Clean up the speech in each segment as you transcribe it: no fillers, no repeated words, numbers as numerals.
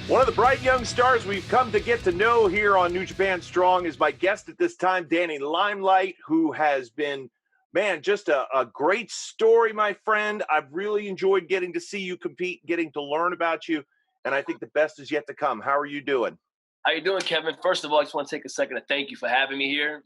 One of the bright young stars we've come to get to know here on New Japan Strong is my guest at this time, Danny Limelight, who has been, man, just a great story, my friend. I've really enjoyed getting to see you compete, getting to learn about you, and I think the best is yet to come. How are you doing? How you doing, Kevin? First of all, I just want to take a second to thank you for having me here.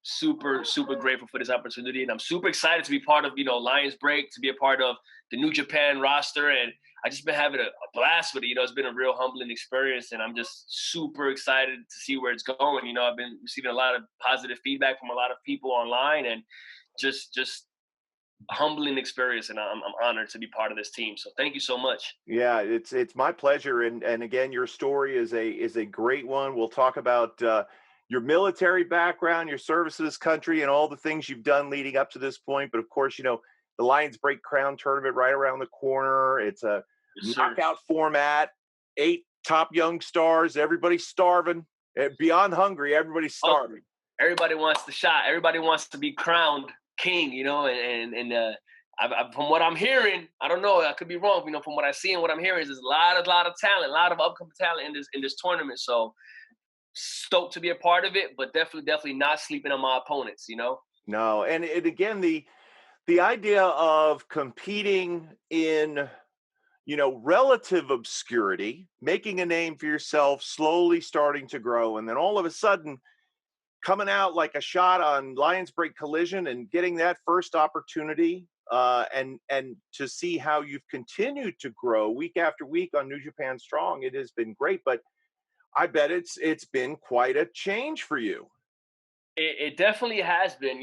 Super grateful for this opportunity, and I'm super excited to be part of Lions Break, to be a part of the New Japan roster, and I just been having a blast with it. It's been a real humbling experience, and I'm just super excited to see where it's going. I've been receiving a lot of positive feedback from a lot of people online, and just a humbling experience, and I'm honored to be part of this team. So thank you so much. Yeah, it's my pleasure, and again, your story is a great one. We'll talk about your military background, your service to this country, and all the things you've done leading up to this point. But of course, the Lions Break Crown tournament right around the corner. It's a Yes, sir. knockout format, 8 top young stars. Everybody's starving, beyond hungry. Everybody's starving. Everybody wants the shot. Everybody wants to be crowned king, from what I'm hearing, I don't know, I could be wrong. From what I see and what I'm hearing, is there's a lot of talent, a lot of upcoming talent in this tournament. So stoked to be a part of it, but definitely not sleeping on my opponents. No, and again, the idea of competing in relative obscurity, making a name for yourself, slowly starting to grow, and then all of a sudden coming out like a shot on Lions Break Collision and getting that first opportunity, and to see how you've continued to grow week after week on New Japan Strong, it has been great. But I bet it's been quite a change for you. It definitely has been,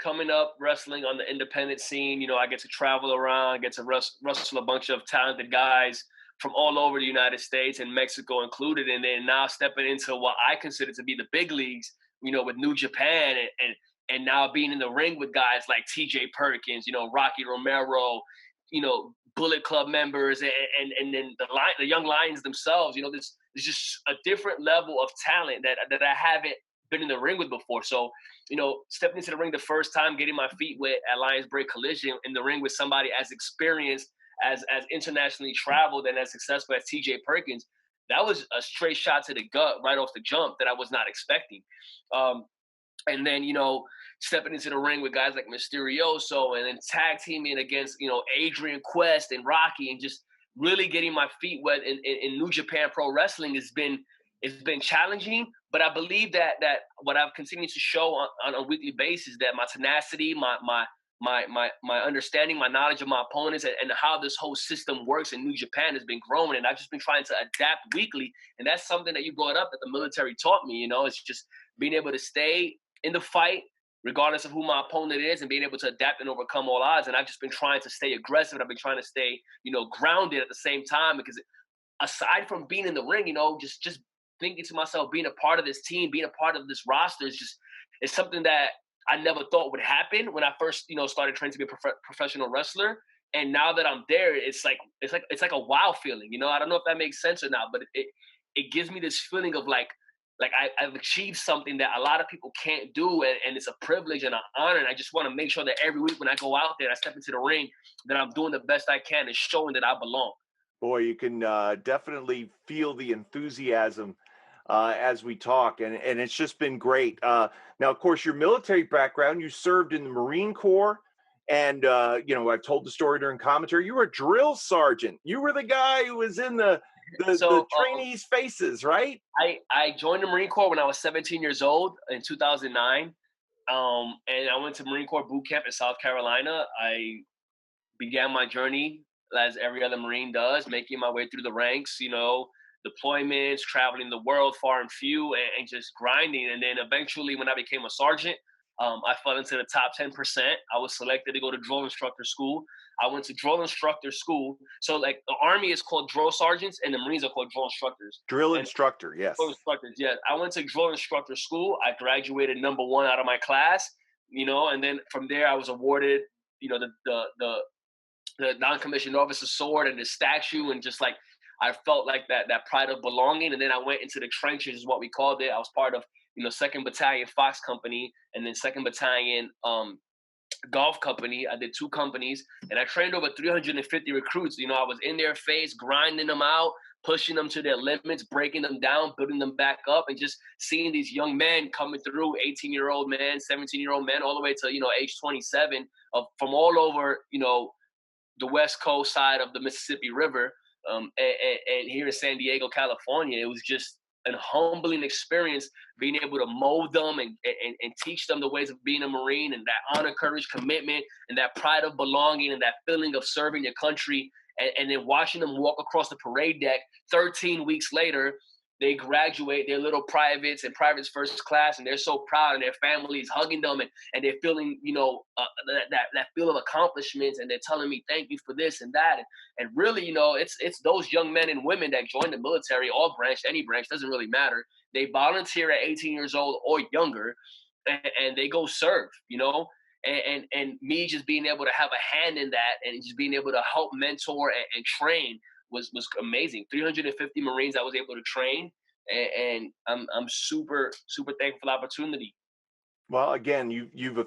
coming up wrestling on the independent scene. I get to travel around, get to wrestle a bunch of talented guys from all over the United States and Mexico included. And then now stepping into what I consider to be the big leagues, with New Japan and now being in the ring with guys like TJ Perkins, Rocky Romero, Bullet Club members, and then the young Lions themselves. There's just a different level of talent that I haven't been in the ring with before. So, stepping into the ring the first time, getting my feet wet at Lions Break Collision in the ring with somebody as experienced, as internationally traveled, and as successful as TJ Perkins, that was a straight shot to the gut right off the jump that I was not expecting. And then, stepping into the ring with guys like Mysterioso, and then tag teaming against, Adrian Quest and Rocky, and just really getting my feet wet in New Japan Pro Wrestling it's been challenging, but I believe that what I've continued to show on a weekly basis, that my tenacity, my understanding, my knowledge of my opponents, and how this whole system works in New Japan has been growing. And I've just been trying to adapt weekly. And that's something that you brought up that the military taught me. It's just being able to stay in the fight, regardless of who my opponent is, and being able to adapt and overcome all odds. And I've just been trying to stay aggressive. And I've been trying to stay, grounded at the same time, because aside from being in the ring, just thinking to myself, being a part of this team, being a part of this roster is something that I never thought would happen when I first, started training to be a professional wrestler. And now that I'm there, it's like a wow feeling. I don't know if that makes sense or not, but it gives me this feeling of like I've achieved something that a lot of people can't do, and it's a privilege and an honor. And I just want to make sure that every week when I go out there, I step into the ring, that I'm doing the best I can and showing that I belong. Boy, you can definitely feel the enthusiasm as we talk, and it's just been great. Now, of course, your military background, you served in the Marine Corps, and I've told the story during commentary. You were a drill sergeant. You were the guy who was in the So trainees' faces, right? I joined the Marine Corps when I was 17 years old in 2009. And I went to Marine Corps boot camp in South Carolina. I began my journey as every other Marine does, making my way through the ranks, deployments, traveling the world far and few, and just grinding. And then eventually, when I became a sergeant, I fell into the top 10%. I was selected to go to drill instructor school. I went to drill instructor school. So, like, the Army is called drill sergeants, and the Marines are called drill instructors. Drill And instructor, yes. drill instructors, yes. I went to drill instructor school. I graduated number one out of my class, and then from there I was awarded, the non-commissioned officer sword and the statue, and just like I felt like that pride of belonging. And then I went into the trenches, is what we called it. I was part of 2nd Battalion Fox Company, and then 2nd Battalion golf company. I did 2 companies, and I trained over 350 recruits. I was in their face, grinding them out, pushing them to their limits, breaking them down, building them back up, and just seeing these young men coming through, 18-year-old men, 17-year-old men, all the way to age 27, from all over the West Coast side of the Mississippi River, and here in San Diego, California. It was just an humbling experience being able to mold them and teach them the ways of being a Marine, and that honor, courage, commitment, and that pride of belonging, and that feeling of serving your country. And then watching them walk across the parade deck 13 weeks later, they graduate, they're little privates and privates first class, and they're so proud, and their families hugging them, and they're feeling, that feel of accomplishments, and they're telling me thank you for this and that, and really, it's those young men and women that join the military, any branch, doesn't really matter. They volunteer at 18 years old or younger, and they go serve, and me just being able to have a hand in that, and just being able to help mentor and train was amazing. 350 Marines I was able to train, and I'm super thankful for the opportunity. Well, again, you've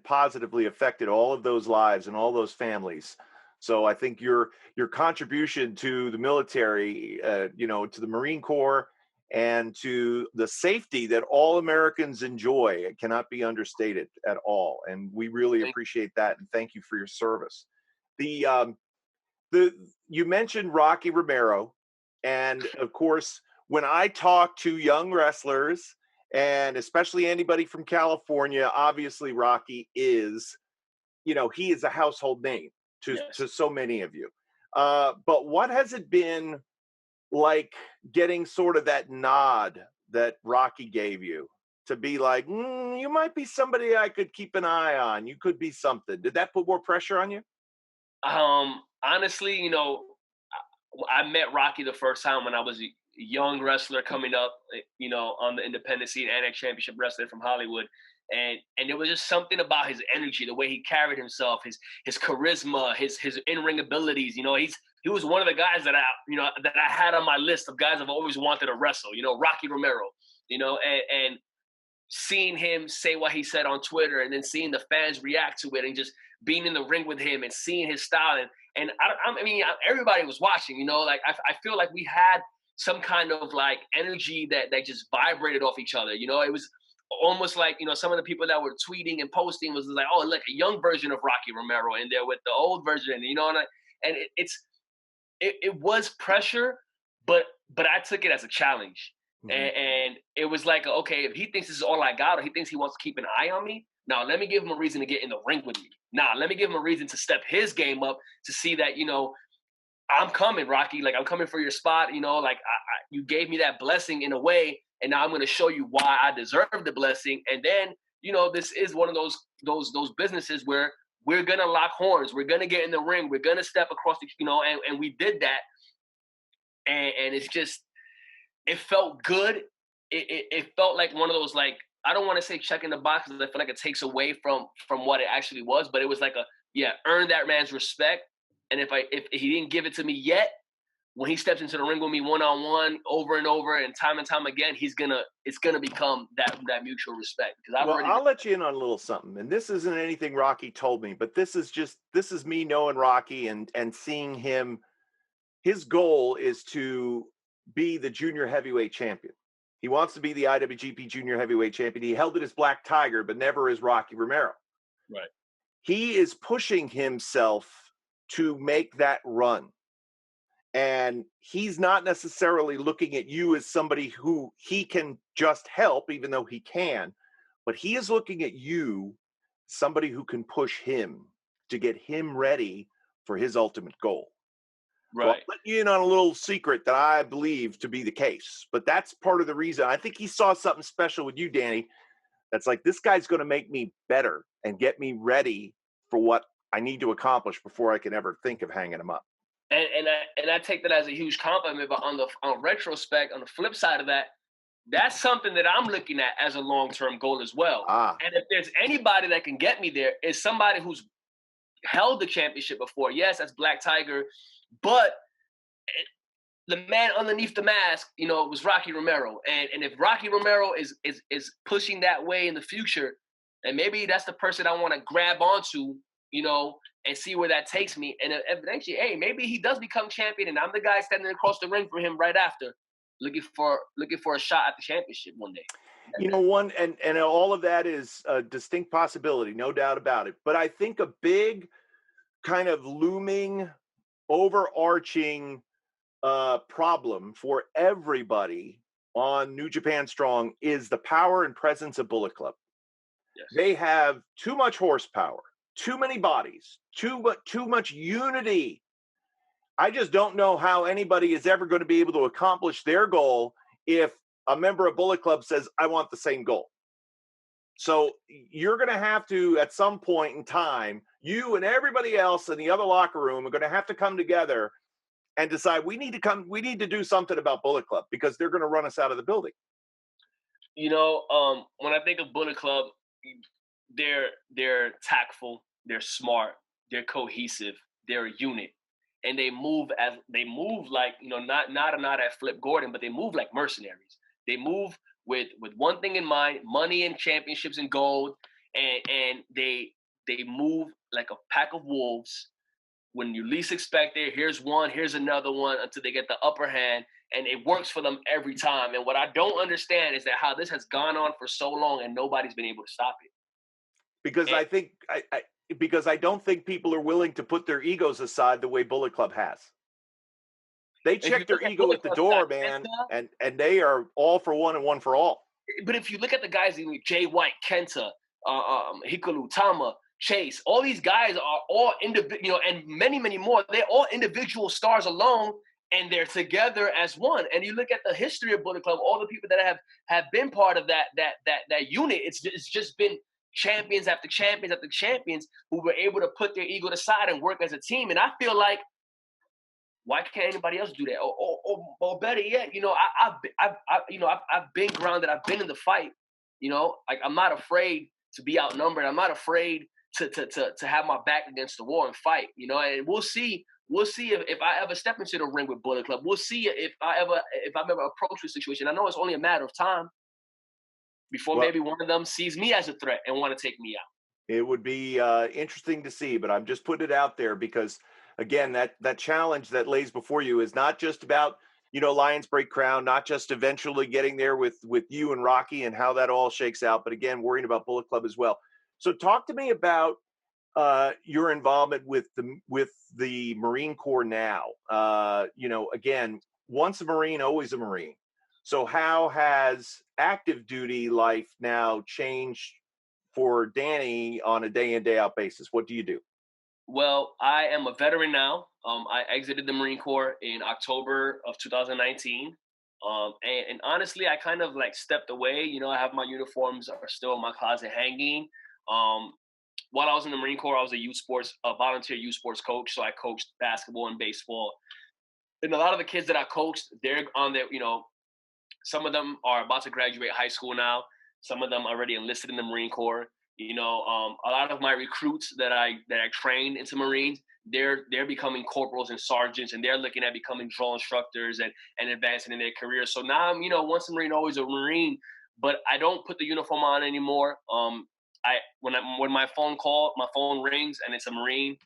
positively affected all of those lives and all those families. So I think your contribution to the military, to the Marine Corps, and to the safety that all Americans enjoy, it cannot be understated at all. And we really appreciate that, and thank you for your service. The you mentioned Rocky Romero, and of course, when I talk to young wrestlers, and especially anybody from California, obviously Rocky is, he is a household name to Yes. so many of you. But what has it been like getting sort of that nod that Rocky gave you to be like, you might be somebody I could keep an eye on. You could be something. Did that put more pressure on you? Honestly, I met Rocky the first time when I was a young wrestler coming up, on the independent scene and a championship wrestler from Hollywood. And there was just something about his energy, the way he carried himself, his charisma, his in-ring abilities. He was one of the guys that I had on my list of guys I've always wanted to wrestle, Rocky Romero, and seeing him say what he said on Twitter, and then seeing the fans react to it, and just being in the ring with him and seeing his style. And everybody was watching, I feel like we had some kind of like energy that just vibrated off each other. It was almost like, some of the people that were tweeting and posting was like, oh, look, a young version of Rocky Romero in there with the old version, and it was pressure, but I took it as a challenge. Mhm. And it was like, okay, if he thinks this is all I got, or he thinks he wants to keep an eye on me, now let me give him a reason to get in the ring with me. Now let me give him a reason to step his game up, to see that, I'm coming, Rocky. Like, I'm coming for your spot. You gave me that blessing in a way, and now I'm going to show you why I deserve the blessing. And then, this is one of those businesses where we're gonna lock horns. We're gonna get in the ring. We're gonna step across the, and we did that. And it's just, it felt good. It felt like one of those, like, I don't want to say checking the box, because I feel like it takes away from what it actually was. But it was like earn that man's respect. And if he didn't give it to me yet, when he steps into the ring with me one on one, over and over and time again, it's gonna become that mutual respect. Because Well, I'll let you in on a little something. And this isn't anything Rocky told me, but this is me knowing Rocky and seeing him. His goal is to be the junior heavyweight champion. He wants to be the IWGP junior heavyweight champion. He held it as Black Tiger, but never as Rocky Romero. Right. He is pushing himself to make that run. And he's not necessarily looking at you as somebody who he can just help, even though he can, but he is looking at you, somebody who can push him to get him ready for his ultimate goal. So I'll Right. let you in on a little secret that I believe to be the case. But that's part of the reason. I think he saw something special with you, Danny. That's like, this guy's going to make me better and get me ready for what I need to accomplish before I can ever think of hanging him up. And I take that as a huge compliment. But on retrospect, on the flip side of that, that's something that I'm looking at as a long-term goal as well. Ah, And if there's anybody that can get me there, is somebody who's held the championship before. Yes, that's Black Tiger, but the man underneath the mask, was Rocky Romero. And if Rocky Romero is pushing that way in the future, and maybe that's the person I want to grab onto, and see where that takes me. And eventually, hey, maybe he does become champion, and I'm the guy standing across the ring from him right after, looking for a shot at the championship one day. One and all of that is a distinct possibility, no doubt about it. But I think a big kind of looming, overarching problem for everybody on New Japan Strong is the power and presence of Bullet Club. Yes. They have too much horsepower, too many bodies, too much unity. I just don't know how anybody is ever going to be able to accomplish their goal if a member of Bullet Club says, I want the same goal. So you're going to have to, at some point in time, you and everybody else in the other locker room are going to have to come together and decide we need to do something about Bullet Club because they're going to run us out of the building. When I think of Bullet Club, they're tactful, they're smart, they're cohesive, they're a unit, and they move like not at Flip Gordon, but they move like mercenaries. They move with one thing in mind: money and championships and gold, and they move like a pack of wolves. When you least expect it, here's one, here's another one until they get the upper hand, and it works for them every time. And what I don't understand is that how this has gone on for so long and nobody's been able to stop it. Because And because I don't think people are willing to put their egos aside the way Bullet Club has. They if you check their look at ego Bullet at the Club, you got door, man, Kenta, and they are all for one and one for all. but if you look at the guys like Jay White, Kenta, Hikaru Tama, Chase, all these guys are all individual, and many, many more. They're all individual stars alone, and they're together as one. And you look at the history of Bullet Club, all the people that have been part of that unit. It's just been champions after champions after champions who were able to put their ego aside and work as a team. And I feel like, why can't anybody else do that? Or better yet, I've been grounded. I've been in the fight. Like I'm not afraid to be outnumbered. I'm not afraid to have my back against the wall and fight. And we'll see. We'll see if I ever step into the ring with Bullet Club. We'll see if I've ever approached the situation. I know it's only a matter of time before Well, maybe one of them sees me as a threat and want to take me out. it would be interesting to see, but I'm just putting it out there because, again, that challenge that lays before you is not just about Lions break crown, not just eventually getting there with you and Rocky and how that all shakes out, but again, worrying about Bullet Club as well. So, talk to me about your involvement with the Marine Corps now. Again, once a Marine, always a Marine. So, how has active duty life now changed for Danny on a day in, day out basis? What do you do? Well, I am a veteran now. I exited the Marine Corps in October of 2019. And honestly, I kind of like stepped away. I have my uniforms are still in my closet hanging. Um, while I was in the Marine Corps, I was a volunteer youth sports coach. So I coached basketball and baseball. And a lot of the kids that I coached, they're on their, some of them are about to graduate high school now. Some of them already enlisted in the Marine Corps. A lot of my recruits that I trained into Marines, they're becoming corporals and sergeants, and they're looking at becoming drill instructors and advancing in their careers. So now I'm, once a Marine, always a Marine. But I don't put the uniform on anymore. When my phone rings and it's a Marine,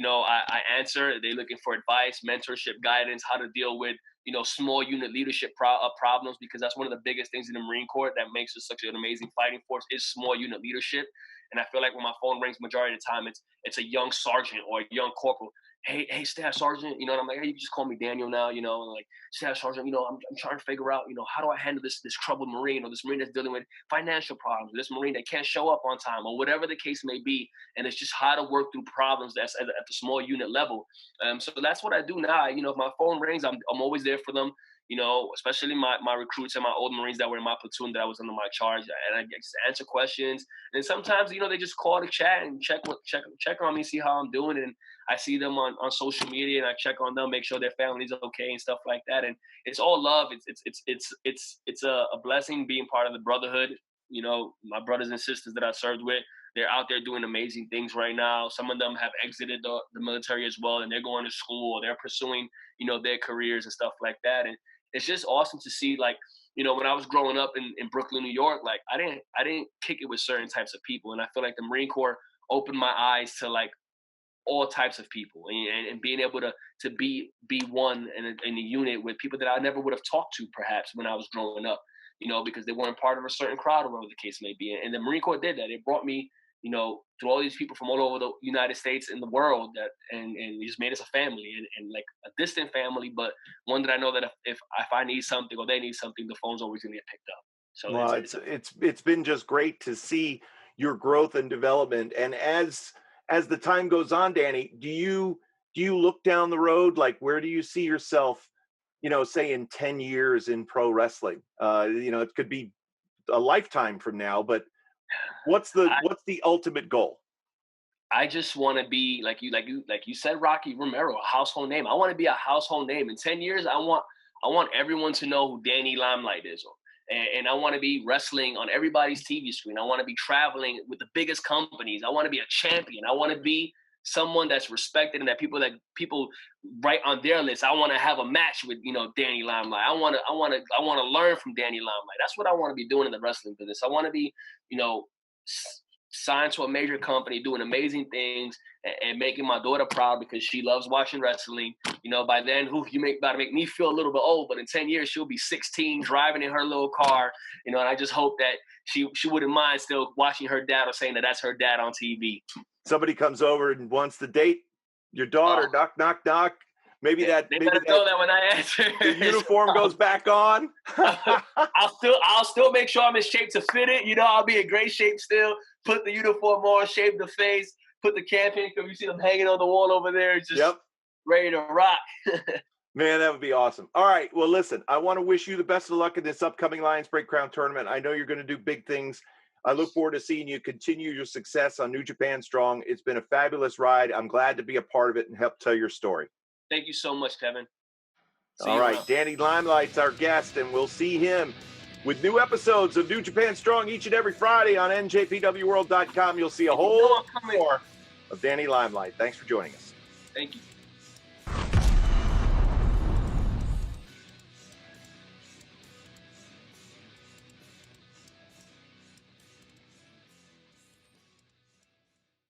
I answer. They're looking for advice, mentorship, guidance, how to deal with small unit leadership problems, because that's one of the biggest things in the Marine Corps that makes us such an amazing fighting force is small unit leadership. And I feel like when my phone rings, majority of the time it's a young sergeant or a young corporal. Hey, staff sergeant, and I'm like, hey, you just call me Daniel now, and like, staff sergeant, I'm trying to figure out, how do I handle this troubled Marine, or this Marine that's dealing with financial problems, or this Marine that can't show up on time, or whatever the case may be. And it's just how to work through problems that's at the small unit level. So that's what I do now. If my phone rings, I'm always there for them. Especially my recruits and my old Marines that were in my platoon that I was under my charge, and I just answer questions. And sometimes, they just call to chat and check on me, see how I'm doing. And I see them on social media, and I check on them, make sure their family's okay and stuff like that. And it's all love. It's a blessing being part of the brotherhood. My brothers and sisters that I served with, they're out there doing amazing things right now. Some of them have exited the military as well, and they're going to school, or they're pursuing, their careers and stuff like that. And it's just awesome to see, like, when I was growing up in Brooklyn, New York, like I didn't kick it with certain types of people, and I feel like the Marine Corps opened my eyes to like all types of people, and being able to be one in a unit with people that I never would have talked to perhaps when I was growing up, because they weren't part of a certain crowd or whatever the case may be. And the Marine Corps did that. It brought me, to all these people from all over the United States and the world, and it just made us a family, and like a distant family, but one that I know that if I need something or they need something, the phone's always gonna get picked up. So Well, it's been just great to see your growth and development. And as the time goes on, Danny, do you look down the road? Like, where do you see yourself, say in 10 years in pro wrestling? It could be a lifetime from now, but I, what's the ultimate goal? I just want to be like you said, Rocky Romero, a household name. I want to be a household name in 10 years. I want everyone to know who Danny Limelight is, and I want to be wrestling on everybody's TV screen. I want to be traveling with the biggest companies. I want to be a champion. I want to be someone that's respected and that people write on their list. I want to have a match with Danny Limelight. I want to learn from Danny Limelight. That's what I want to be doing in the wrestling business. I want to be you know signed to a major company, doing amazing things, and making my daughter proud because she loves watching wrestling. By then, about to make me feel a little bit old, but in 10 years, she'll be 16, driving in her little car. And I just hope that she wouldn't mind still watching her dad or saying that that's her dad on TV. Somebody comes over and wants to date your daughter. Oh, Knock, knock, knock. Maybe they maybe better that know that when I answer. the uniform goes back on. I'll still make sure I'm in shape to fit it. I'll be in great shape still. Put the uniform on, shave the face, put the campaign. You see them hanging on the wall over there, just Yep. ready to rock. Man, that would be awesome. All right. Well, listen, I want to wish you the best of luck in this upcoming Lions Break Crown tournament. I know you're going to do big things. I look forward to seeing you continue your success on New Japan Strong. It's been a fabulous ride. I'm glad to be a part of it and help tell your story. Thank you so much, Kevin. See All you right. around. Danny Limelight's our guest, and we'll see him with new episodes of New Japan Strong each and every Friday on njpwworld.com. You'll see a whole I'm coming. more of Danny Limelight. Thanks for joining us. Thank you.